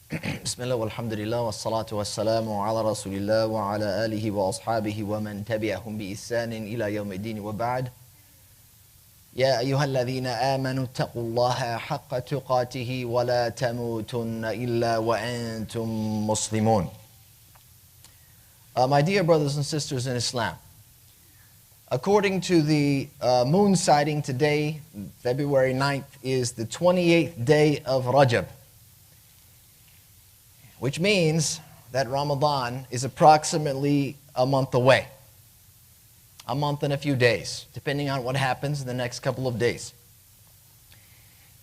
Bismillah walhamdulillah wa salatu wa salamu ala rasulillah wa ala alihi wa ashabihi wa man tabi'ahum bi isanin ila yawmiddin wa ba'd. Ya ayyuhalladhina amanu taqullaha haqqa tuqatihi wa la tamutunna illa wa antum muslimun. My dear brothers and sisters in Islam, according to the moon sighting today, February 9th, is the 28th day of Rajab, which means that Ramadan is approximately a month away. A month and a few days, depending on what happens in the next couple of days.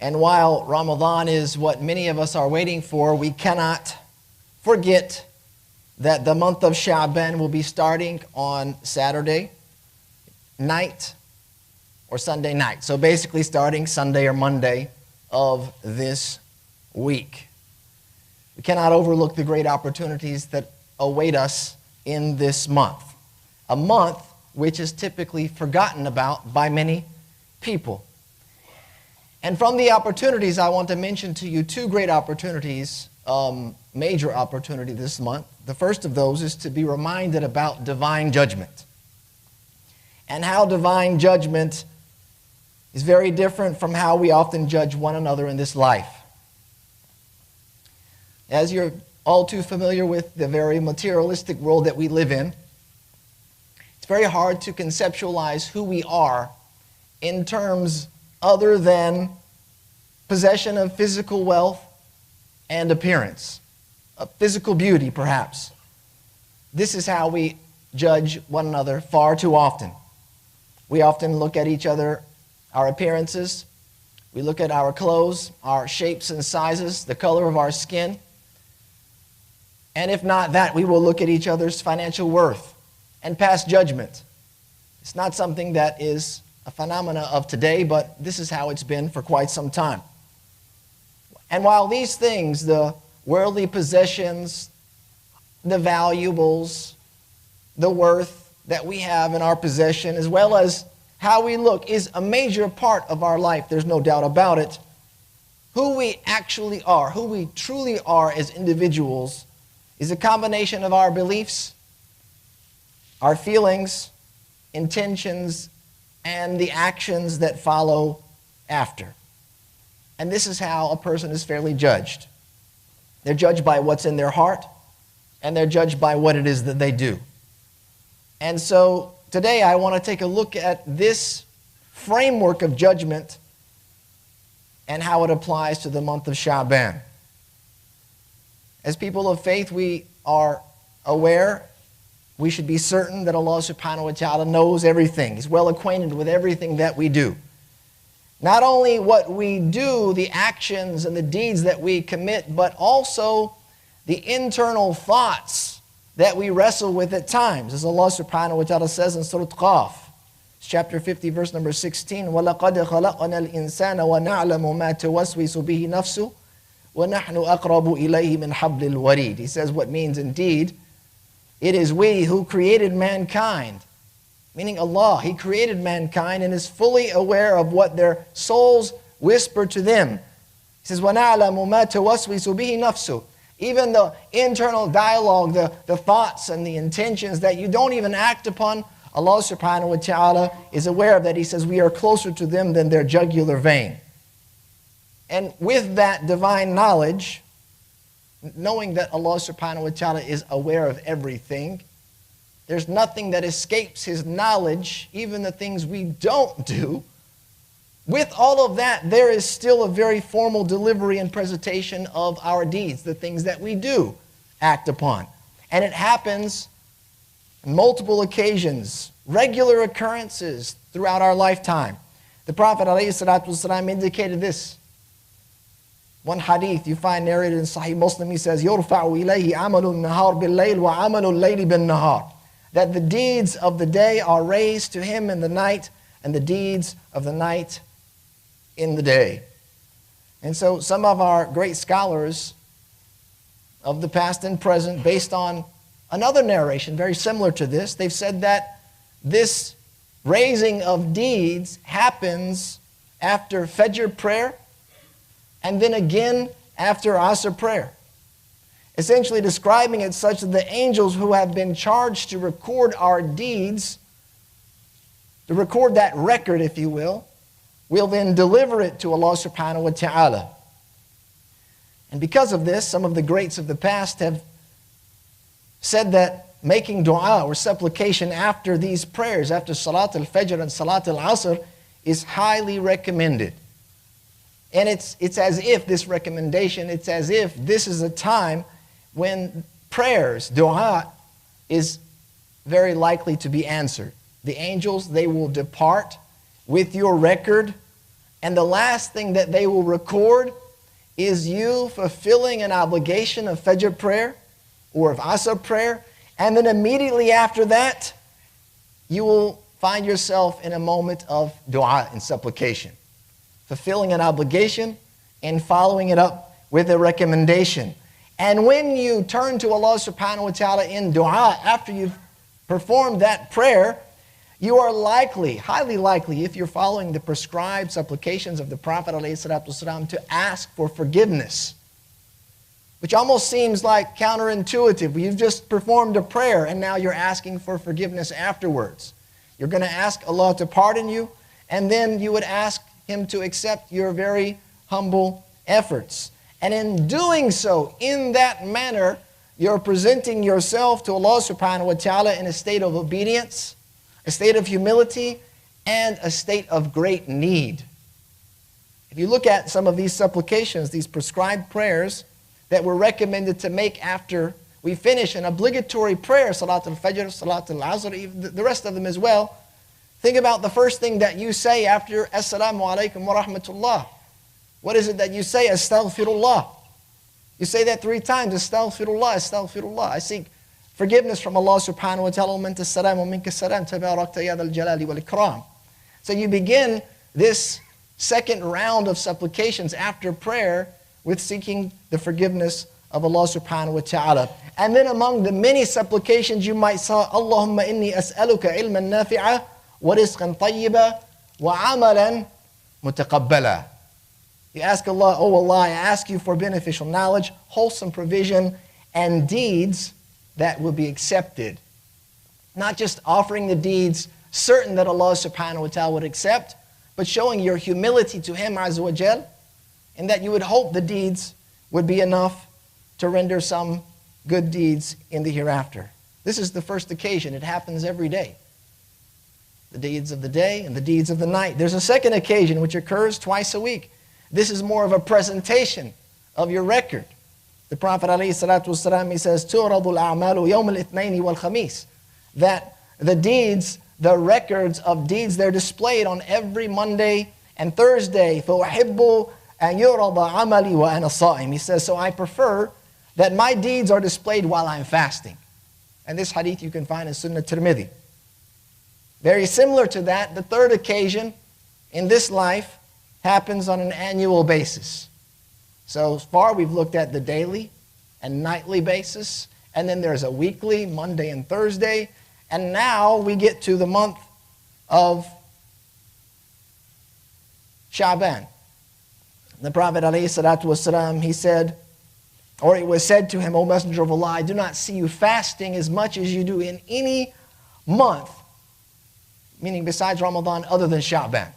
And while Ramadan is what many of us are waiting for, we cannot forget that the month of Shaban will be starting on Saturday night or Sunday night. So basically starting Sunday or Monday of this week. We cannot overlook the great opportunities that await us in this month. A month which is typically forgotten about by many people. And from the opportunities, I want to mention to you two great opportunities, major opportunity this month. The first of those is to be reminded about divine judgment. And how divine judgment is very different from how we often judge one another in this life. As you're all too familiar with the very materialistic world that we live in, it's very hard to conceptualize who we are in terms other than possession of physical wealth and appearance, of physical beauty perhaps. This is how we judge one another far too often. We often look at each other, our appearances, we look at our clothes, our shapes and sizes, the color of our skin. And if not that, we will look at each other's financial worth and pass judgment. It's not something that is a phenomena of today, but this is how it's been for quite some time. And while these things, the worldly possessions, the valuables, the worth that we have in our possession, as well as how we look, is a major part of our life, there's no doubt about it, who we actually are, who we truly are as individuals, is a combination of our beliefs, our feelings, intentions, and the actions that follow after. And this is how a person is fairly judged. They're judged by what's in their heart, and they're judged by what it is that they do. And so today I want to take a look at this framework of judgment and how it applies to the month of Shaban. As people of faith, we are aware, we should be certain that Allah subhanahu wa ta'ala knows everything. He's well acquainted with everything that we do. Not only what we do, the actions and the deeds that we commit, but also the internal thoughts that we wrestle with at times. As Allah subhanahu wa ta'ala says in Surah Qaf, chapter 50, verse number 16, وَلَقَدْ خَلَقْنَا الْإِنسَانَ وَنَعْلَمُ مَا تُوَسْوِسُ بِهِ نَفْسُهُ وَنَحْنُ أَقْرَبُ إِلَيْهِ مِنْ حَبْلِ الْوَرِيدِ. He says what means indeed, it is we who created mankind, meaning Allah. He created mankind and is fully aware of what their souls whisper to them. He says, وَنَعْلَمُ مَا تُوَسْوِسُ بِهِ نَفْسُهُ. Even the internal dialogue, the thoughts and the intentions that you don't even act upon, Allah subhanahu wa ta'ala is aware of that. He says, we are closer to them than their jugular vein. And with that divine knowledge, knowing that Allah subhanahu wa ta'ala is aware of everything, there's nothing that escapes His knowledge, even the things we don't do. With all of that, there is still a very formal delivery and presentation of our deeds, the things that we do act upon. And it happens on multiple occasions, regular occurrences throughout our lifetime. The Prophet ﷺ indicated this. One hadith you find narrated in Sahih Muslim, he says, يُرْفَعُ إِلَيْهِ عَمَلُ النَّهَارِ بِاللَّيْلِ وَعَمَلُ اللَّيْلِ بِالنَّهَارِ. That the deeds of the day are raised to him in the night, and the deeds of the night in the day. And so some of our great scholars of the past and present, based on another narration very similar to this, they've said that this raising of deeds happens after Fajr prayer, and then again after Asr prayer. essentially describing it such that the angels who have been charged to record our deeds, to record that record, if you will then deliver it to Allah subhanahu wa ta'ala. And because of this, some of the greats of the past have said that making dua or supplication after these prayers, after Salat al-Fajr and Salat al-Asr, is highly recommended. And it's as if this recommendation, it's as if this is a time when prayers, dua, is very likely to be answered. The angels, they will depart with your record, and the last thing that they will record is you fulfilling an obligation of Fajr prayer or of Asr prayer, and then immediately after that, you will find yourself in a moment of dua and supplication, fulfilling an obligation and following it up with a recommendation. And when you turn to Allah subhanahu wa ta'ala in dua, after you've performed that prayer, you are likely, highly likely, if you're following the prescribed supplications of the Prophet ﷺ, to ask for forgiveness, which almost seems like counterintuitive. You've just performed a prayer and now you're asking for forgiveness afterwards. You're going to ask Allah to pardon you, and then you would ask Him to accept your very humble efforts. And in doing so, in that manner, you're presenting yourself to Allah subhanahu wa ta'ala in a state of obedience, a state of humility, and a state of great need. If you look at some of these supplications, these prescribed prayers that we're recommended to make after we finish an obligatory prayer, Salat al-Fajr, Salat al-Asr, even the rest of them as well, think about the first thing that you say after Assalamu alaikum wa rahmatullah. What is it that you say? Astaghfirullah. You say that 3 times. Astaghfirullah, astaghfirullah. I seek forgiveness from Allah subhanahu wa ta'ala. Minka salam wa minka salam. Tabarakta ya dhal jalali wal ikram. So you begin this second round of supplications after prayer with seeking the forgiveness of Allah subhanahu wa ta'ala. And then among the many supplications you might say, Allahumma inni as'aluka ilman nafi'a wa rizqan tayyiba wa amalan mutaqabbala. You ask Allah, oh Allah, I ask you for beneficial knowledge, wholesome provision, and deeds that will be accepted. Not just offering the deeds certain that Allah subhanahu wa ta'ala would accept, but showing your humility to Him azza wa jal, and that you would hope the deeds would be enough to render some good deeds in the hereafter. This is the first occasion. It happens every day. The deeds of the day and the deeds of the night. There's a second occasion which occurs twice a week. This is more of a presentation of your record. The Prophet ﷺ, he says, تُعْرَضُ الْأَعْمَالُ يَوْمَ الْإِثْنَيْنِ وَالْخَمِيسِ, that the deeds, the records of deeds, they're displayed on every Monday and Thursday. فَأُحِبُّ أَنْ يُعْرَضَ عَمَلِي وَأَنَا صَائِمٌ. He says, so I prefer that my deeds are displayed while I'm fasting. And this hadith you can find in Sunnah Tirmidhi. Very similar to that, the third occasion in this life happens on an annual basis. So far we've looked at the daily and nightly basis, and then there's a weekly, Monday and Thursday, and now we get to the month of Shaban. The Prophet ﷺ, he said, or it was said to him, O Messenger of Allah, I do not see you fasting as much as you do in any month, meaning besides Ramadan, other than Shaban.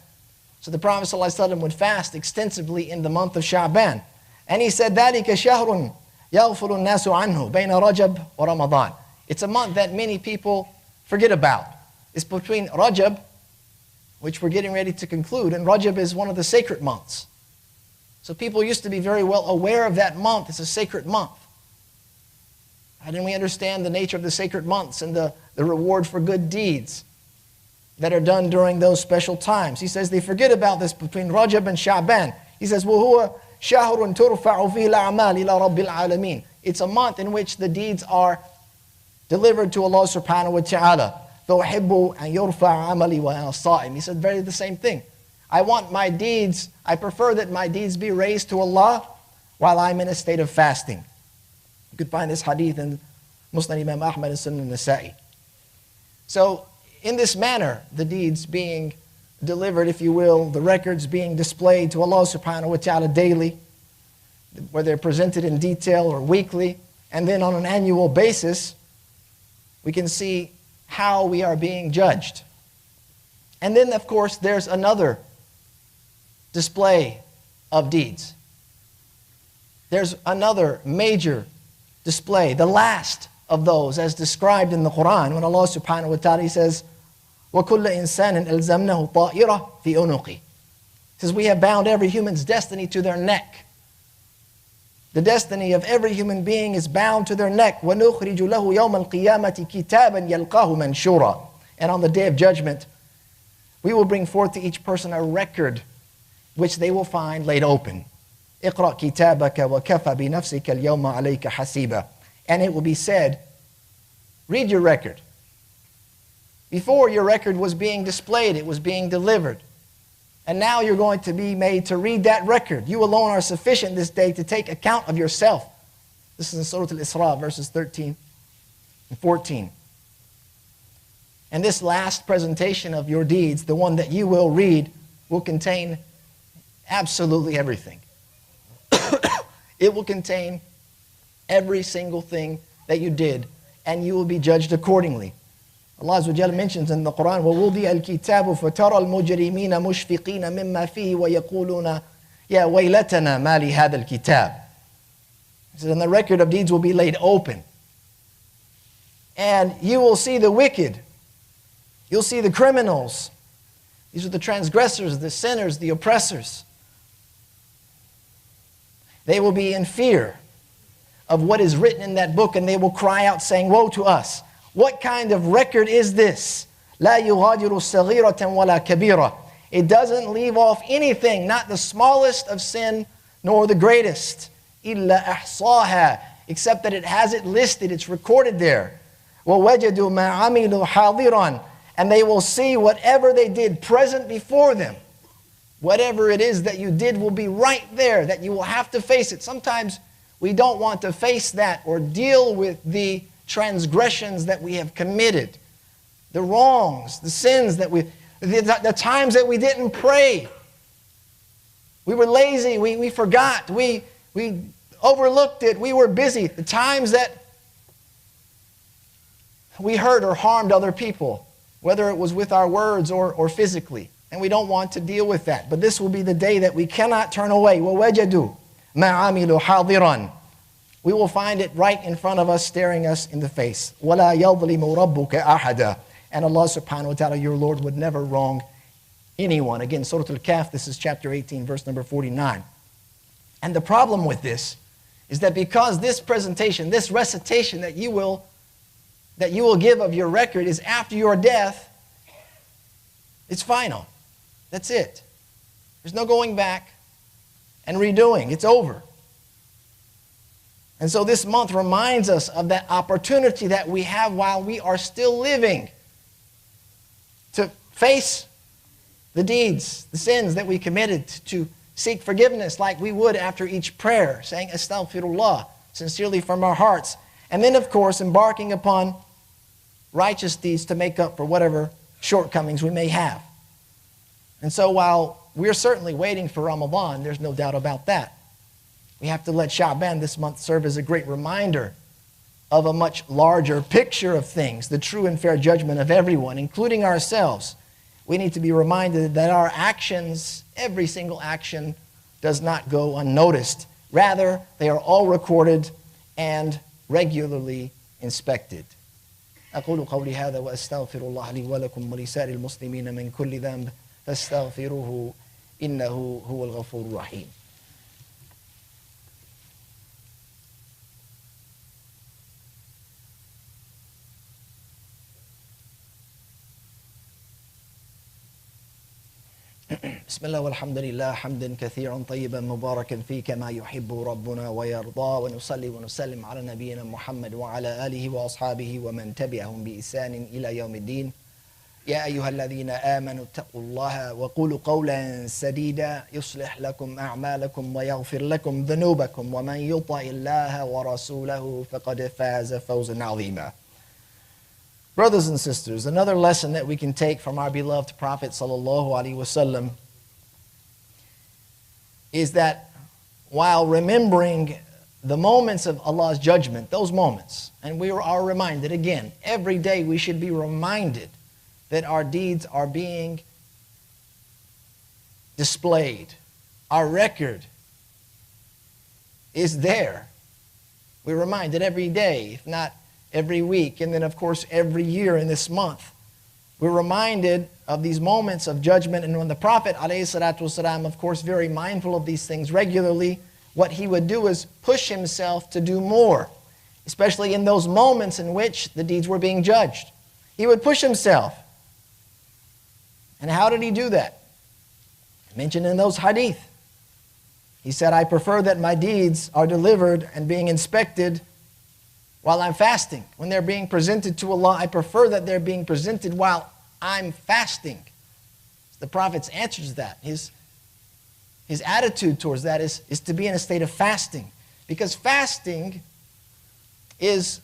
So the Prophet ﷺ would fast extensively in the month of Shaban. And he said, ذَلِكَ شَهْرٌ يَغْفُلُ النَّاسُ عَنْهُ بَيْنَ رَجَبْ وَرَمَضَانِ. It's a month that many people forget about. It's between Rajab, which we're getting ready to conclude, and Rajab is one of the sacred months. So people used to be very well aware of that month. It's a sacred month. And then we understand the nature of the sacred months and the reward for good deeds that are done during those special times. He says they forget about this between Rajab and Shaban. He says, وَهُوَ شَهْرٌ تُرْفَعُ فِيهِ الْأَعْمَالِ إِلَىٰ رَبِّ الْعَالَمِينَ. It's a month in which the deeds are delivered to Allah subhanahu wa ta'ala. فَأُحِبُّ أَنْ يُرْفَعَ عَمَلِي وَأَنَا صَائِمٌ. He said very the same thing. I want my deeds, I prefer that my deeds be raised to Allah while I'm in a state of fasting. You could find this hadith in Musnad Imam Ahmad and Sunan Nasa'i. So, in this manner, the deeds being delivered, if you will, the records being displayed to Allah subhanahu wa ta'ala daily, whether they're presented in detail or weekly, And then on an annual basis, we can see how we are being judged. And then, of course, there's another display of deeds. There's another major display, the last of those, as described in the Quran, when Allah subhanahu wa ta'ala says, وَكُلَّ إِنسَانٍ أَلْزَمْنَهُ طَائِرَةً فِي أُنُقِهِ. He says, we have bound every human's destiny to their neck. The destiny of every human being is bound to their neck. وَنُخْرِجُ لَهُ يَوْمَ الْقِيَامَةِ كِتَابًا يَلْقَاهُ مَنْشُورًا. And on the day of judgment, we will bring forth to each person a record which they will find laid open. اقرأ كتابك وكفى بنفسك اليوم عليك حسيبا. And it will be said, read your record. Before, your record was being displayed, it was being delivered. And now you're going to be made to read that record. You alone are sufficient this day to take account of yourself. This is in Surah Al-Isra, verses 13 and 14. And this last presentation of your deeds, the one that you will read, will contain absolutely everything. It will contain every single thing that you did, and you will be judged accordingly. Allah Azza wa Jalla mentions in the Quran, وَوُضِيَ الْكِتَابُ فَتَرَى الْمُجْرِمِينَ مُشْفِقِينَ مِمَّا فِيهِ وَيَقُولُونَ يَا وَيْلَتَنَا مَا لِهَذَا الْكِتَابِ. He says, and the record of deeds will be laid open. And you will see the wicked. You'll see the criminals. These are the transgressors, the sinners, the oppressors. They will be in fear of what is written in that book, and they will cry out saying, woe to us. What kind of record is this? لا يغادر صغيرة ولا كبيرة. It doesn't leave off anything, not the smallest of sin, nor the greatest. إلا أحصاها. Except that it has it listed, it's recorded there. ووجدوا ما عملوا حاضرا. And they will see whatever they did present before them. Whatever it is that you did will be right there, that you will have to face it. Sometimes we don't want to face that or deal with the transgressions that we have committed, the wrongs, the sins that the times that we didn't pray. We were lazy, we forgot, we overlooked it, we were busy. The times that we hurt or harmed other people, whether it was with our words or physically. And we don't want to deal with that. But this will be the day that we cannot turn away. وَوَجَدُوا مَا عَمِلُوا حَاضِرًا. We will find it right in front of us, staring us in the face. وَلَا يَظْلِمُ رَبُّكَ أَحَدًا. And Allah subhanahu wa ta'ala, your Lord, would never wrong anyone. Again, Surah Al-Kahf, this is chapter 18, verse number 49. And the problem with this is that because this presentation, this recitation that you will give of your record is after your death, it's final. That's it. There's no going back and redoing. It's over. And so this month reminds us of that opportunity that we have while we are still living to face the deeds, the sins that we committed, to seek forgiveness like we would after each prayer, saying astaghfirullah sincerely from our hearts. And then, of course, embarking upon righteous deeds to make up for whatever shortcomings we may have. And so while we're certainly waiting for Ramadan, there's no doubt about that. We have to let Shaban this month serve as a great reminder of a much larger picture of things, the true and fair judgment of everyone, including ourselves. We need to be reminded that our actions, every single action, does not go unnoticed. Rather, they are all recorded and regularly inspected. أقول قولي هذا وأستغفر الله لي ولكم ولسائر المسلمين من كل ذنب فاستغفروه إنه هو الغفور الرحيم. بسم الله والحمد لله حمدا كثيرا طيبا مباركا فيه كما يحب ربنا ويرضى ونصلي ونسلم على نبينا محمد وعلى آله وأصحابه ومن تبعهم بإحسان إلى يوم الدين. يا أيها الذين آمنوا اتقوا الله وقولوا قولا سديدا يصلح لكم أعمالكم ويغفر لكم ذنوبكم ومن يطع الله ورسوله فقد فاز فوزا عظيما. Brothers and sisters, another lesson that we can take from our beloved Prophet sallallahu alaihi wasallam is that while remembering the moments of Allah's judgment, those moments, and we are reminded again, every day we should be reminded that our deeds are being displayed. Our record is there. We're reminded every day, if not every week, and then of course every year in this month. We're reminded of these moments of judgment, and when the Prophet ﷺ, of course, very mindful of these things regularly, what he would do is push himself to do more, especially in those moments in which the deeds were being judged. He would push himself. And how did he do that? Mentioned in those hadith. He said, I prefer that my deeds are delivered and being inspected while I'm fasting. When they're being presented to Allah, I prefer that they're being presented while I'm fasting. The Prophet's answer to that, his attitude towards that is to be in a state of fasting. Because fasting is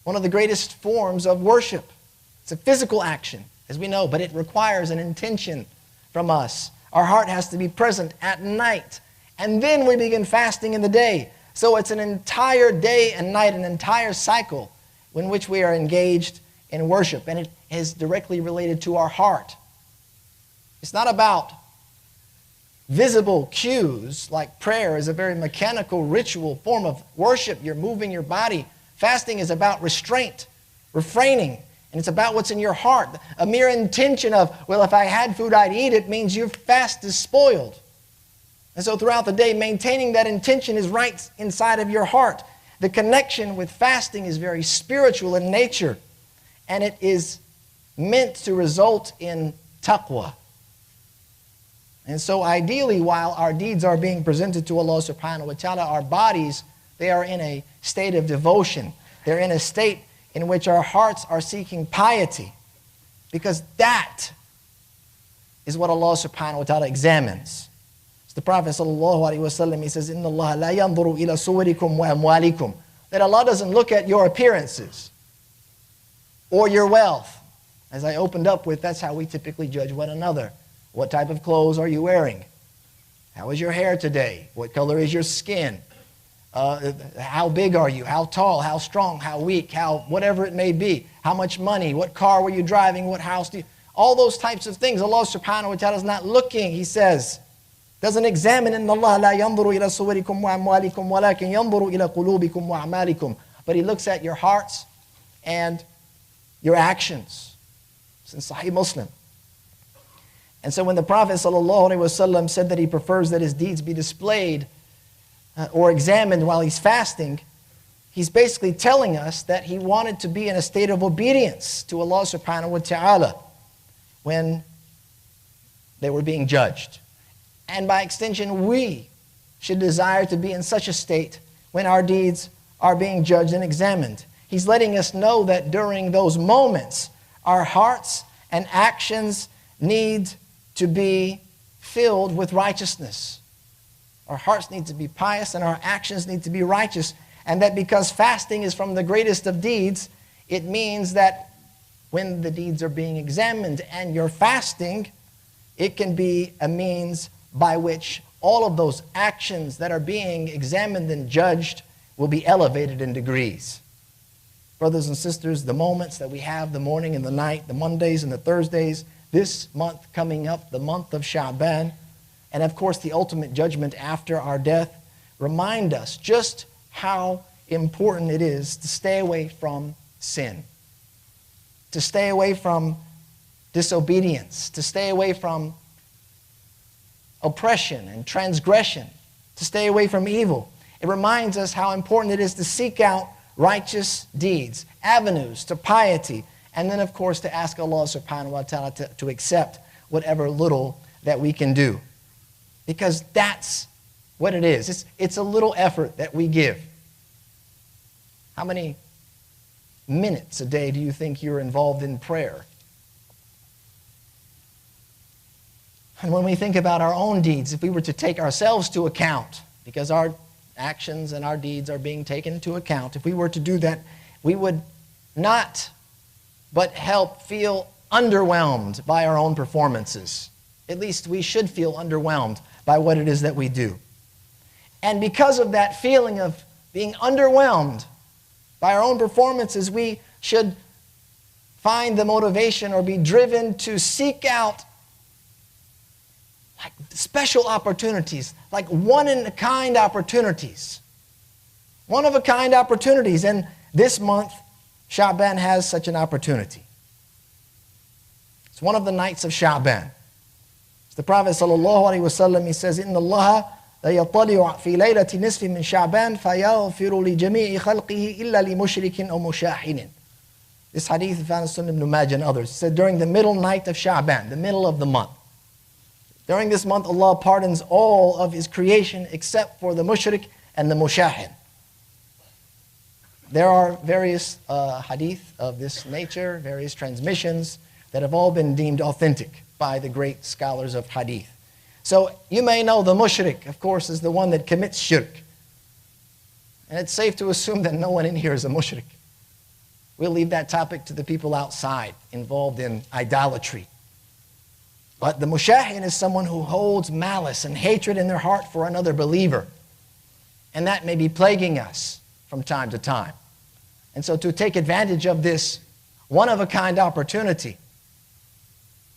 one of the greatest forms of worship. It's a physical action, as we know, but it requires an intention from us. Our heart has to be present at night, and then we begin fasting in the day. So it's an entire day and night, an entire cycle in which we are engaged in worship, and it is directly related to our heart. It's not about visible cues, like prayer is a very mechanical ritual form of worship. You're moving your body. Fasting is about restraint, refraining, and it's about what's in your heart. A mere intention of, well, if I had food, I'd eat it, means your fast is spoiled. And so throughout the day, maintaining that intention is right inside of your heart. The connection with fasting is very spiritual in nature, and it is meant to result in taqwa. And so ideally, while our deeds are being presented to Allah subhanahu wa ta'ala, our bodies, they are in a state of devotion. They're in a state in which our hearts are seeking piety. Because that is what Allah subhanahu wa ta'ala examines. As the Prophet sallallahu alaihi wasallam, he says, "Inna Allah la yanzuru ila suwarikum wa amwalikum." That Allah doesn't look at your appearances or your wealth. As I opened up with, that's how we typically judge one another. What type of clothes are you wearing? How is your hair today? What color is your skin? How big are you? How tall? How strong? How weak? Whatever it may be. How much money? What car were you driving? What house do you... All those types of things. Allah subhanahu wa ta'ala is not looking, he says. Doesn't examine. إِنَّ اللَّهَ لَا يَنظُرُ إِلَى صُوَرِكُمْ وَأَمْوَالِكُمْ وَلَكِنْ يَنظُرُ إِلَى قُلُوبِكُمْ وَأَعْمَالِكُمْ. But he looks at your hearts and your actions. It's in Sahih Muslim. And so when the Prophet ﷺ said that he prefers that his deeds be displayed or examined while he's fasting, he's basically telling us that he wanted to be in a state of obedience to Allah subhanahu wa ta'ala when they were being judged. And by extension, we should desire to be in such a state when our deeds are being judged and examined. He's letting us know that during those moments, our hearts and actions need to be filled with righteousness. Our hearts need to be pious and our actions need to be righteous. And that because fasting is from the greatest of deeds, it means that when the deeds are being examined and you're fasting, it can be a means by which all of those actions that are being examined and judged will be elevated in degrees. Brothers and sisters, the moments that we have, the morning and the night, the Mondays and the Thursdays, this month coming up, the month of Shaban, and of course the ultimate judgment after our death, remind us just how important it is to stay away from sin, to stay away from disobedience, to stay away from oppression and transgression, to stay away from evil. It reminds us how important it is to seek out righteous deeds, avenues to piety, and then of course to ask Allah subhanahu wa ta'ala to accept whatever little that we can do. Because that's what it is. It's a little effort that we give. How many minutes a day do you think you're involved in prayer? And when we think about our own deeds, if we were to take ourselves to account, because our actions and our deeds are being taken into account, if we were to do that, we would not but help feel underwhelmed by our own performances. At least we should feel underwhelmed by what it is that we do. And because of that feeling of being underwhelmed by our own performances, we should find the motivation or be driven to seek out like special opportunities, like one-in-a-kind opportunities. One-of-a-kind opportunities. And this month, Shaban has such an opportunity. It's one of the nights of Shaban. The Prophet ﷺ, he says, إِنَّ اللَّهَ لَيَطَّلِعُ فِي لَيْلَةِ نِصْفٍ مِّن شَعْبَانَ فَيَغْفِرُ لِجَمِيعِ خَلْقِهِ إِلَّا لِمُشْرِكٍ أَوْ مُشَاحِنٍ. This hadith is found in Sunan ibn Majah and others. It said during the middle night of Shaban, the middle of the month. During this month, Allah pardons all of His creation except for the mushrik and the mushahin. There are various hadith of this nature, various transmissions that have all been deemed authentic by the great scholars of hadith. So you may know the mushrik, of course, is the one that commits shirk. And it's safe to assume that no one in here is a mushrik. We'll leave that topic to the people outside involved in idolatry. But the mushahin is someone who holds malice and hatred in their heart for another believer. And that may be plaguing us from time to time. And so to take advantage of this one-of-a-kind opportunity,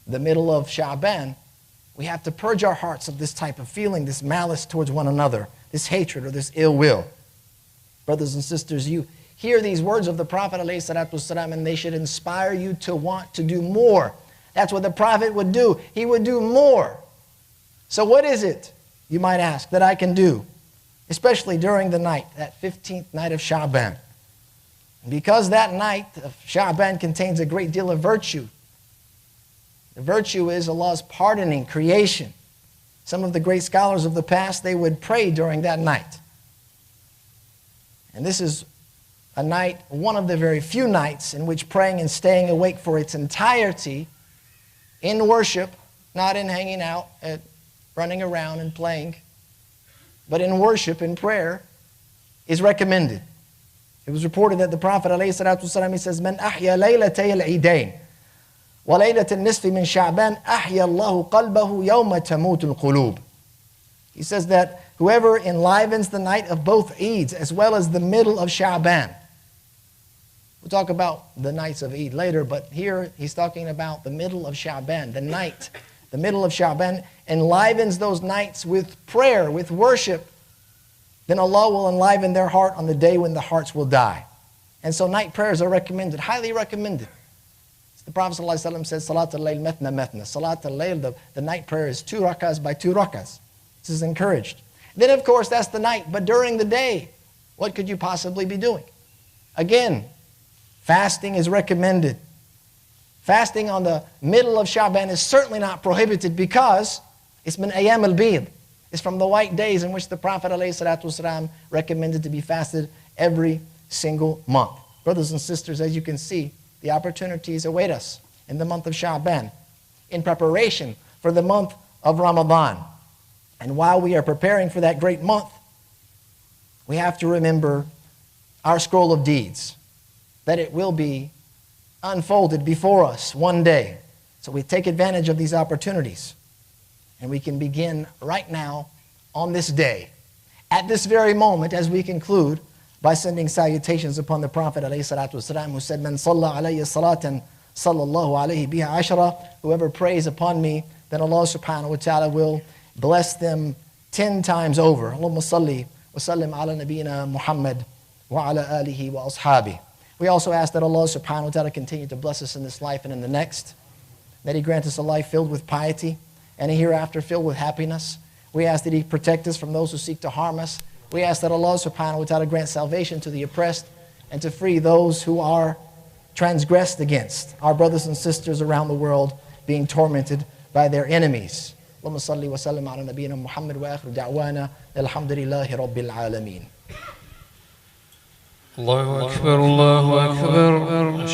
the middle of Shaban, we have to purge our hearts of this type of feeling, this malice towards one another, this hatred or this ill will. Brothers and sisters, you hear these words of the Prophet ﷺ, and they should inspire you to want to do more. That's what the Prophet would do. He would do more. So what is it, you might ask, that I can do, especially during the night, that 15th night of Shaban? Because that night of Shaban contains a great deal of virtue. The virtue is Allah's pardoning creation. Some of the great scholars of the past, they would pray during that night. And this is a night, one of the very few nights in which praying and staying awake for its entirety in worship, not in hanging out, running around and playing, but in worship, in prayer, is recommended. It was reported that the Prophet ﷺ, he says, "Man ahya laylatay al-eidain wa laylat al-nisfi min Sha'ban ahya Allahu qalbahu yawma tamut al-qulub." He says that whoever enlivens the night of both Eids as well as the middle of Sha'ban. We'll talk about the nights of Eid later, but here he's talking about the middle of Sha'ban, the night, the middle of Sha'ban, enlivens those nights with prayer, with worship. Then Allah will enliven their heart on the day when the hearts will die. And so night prayers are recommended, highly recommended. The Prophet ﷺ said, Salat al-layl mathna mathna. Salat al-layl, the night prayer is 2 rakas by 2 rakas. This is encouraged. Then of course that's the night, but during the day, what could you possibly be doing? Again, fasting is recommended. Fasting on the middle of Shaban is certainly not prohibited because it's min ayyam al-bid. It's from the white days in which the Prophet ﷺ recommended to be fasted every single month. Brothers and sisters, as you can see, the opportunities await us in the month of Shaban in preparation for the month of Ramadan. And while we are preparing for that great month, we have to remember our scroll of deeds, that it will be unfolded before us one day. So we take advantage of these opportunities. And we can begin right now on this day, at this very moment, as we conclude, by sending salutations upon the Prophet ﷺ, who said, "Man salla alayya salatan, sallallahu alayhi biha ashara." Whoever prays upon me, then Allah subhanahu wa ta'ala will bless them 10 times over. Allahumma salli wa sallim ala nabiyyina Muhammad wa ala alihi wa ashabi. We also ask that Allah subhanahu wa ta'ala continue to bless us in this life and in the next, that He grant us a life filled with piety, and a hereafter filled with happiness. We ask that He protect us from those who seek to harm us. We ask that Allah subhanahu wa ta'ala grant salvation to the oppressed and to free those who are transgressed against, our brothers and sisters around the world being tormented by their enemies. Allahumma salli wa sallim ala nabiyyina Muhammad wa akhiru da'wana alhamdulillahi rabbil alameen. Allahu Akbar, Allahu Akbar.